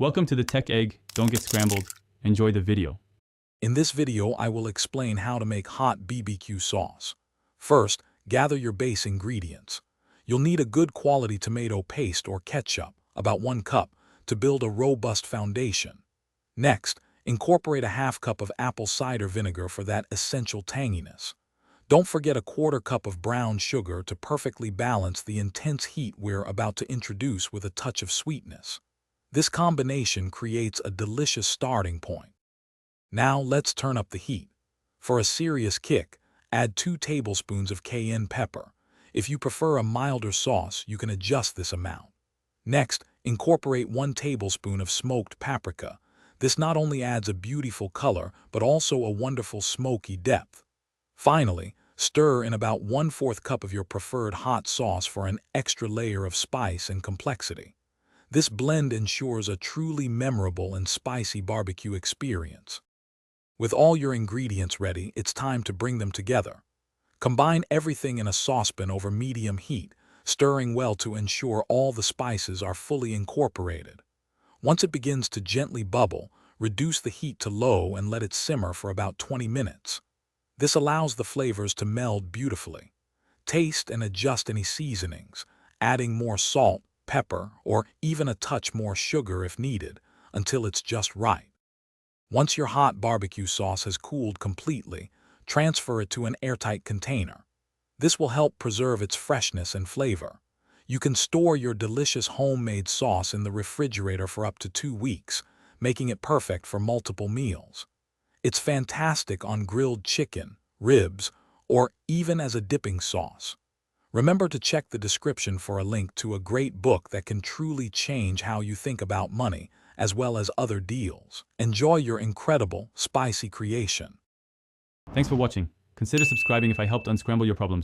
Welcome to the Tech Egg. Don't get scrambled. Enjoy the video. In this video, I will explain how to make hot BBQ sauce. First, gather your base ingredients. You'll need a good quality tomato paste or ketchup, about 1 cup, to build a robust foundation. Next, incorporate a half cup of apple cider vinegar for that essential tanginess. Don't forget a 1/4 cup of brown sugar to perfectly balance the intense heat we're about to introduce with a touch of sweetness. This combination creates a delicious starting point. Now let's turn up the heat. For a serious kick, add 2 tablespoons of cayenne pepper. If you prefer a milder sauce, you can adjust this amount. Next, incorporate 1 tablespoon of smoked paprika. This not only adds a beautiful color, but also a wonderful smoky depth. Finally, stir in about 1/4 cup of your preferred hot sauce for an extra layer of spice and complexity. This blend ensures a truly memorable and spicy barbecue experience. With all your ingredients ready, it's time to bring them together. Combine everything in a saucepan over medium heat, stirring well to ensure all the spices are fully incorporated. Once it begins to gently bubble, reduce the heat to low and let it simmer for about 20 minutes. This allows the flavors to meld beautifully. Taste and adjust any seasonings, adding more salt, pepper, or even a touch more sugar if needed, until it's just right. Once your hot barbecue sauce has cooled completely, transfer it to an airtight container. This will help preserve its freshness and flavor. You can store your delicious homemade sauce in the refrigerator for up to 2 weeks, making it perfect for multiple meals. It's fantastic on grilled chicken, ribs, or even as a dipping sauce. Remember to check the description for a link to a great book that can truly change how you think about money, as well as other deals. Enjoy your incredible, spicy creation. Thanks for watching. Consider subscribing if I helped unscramble your problems.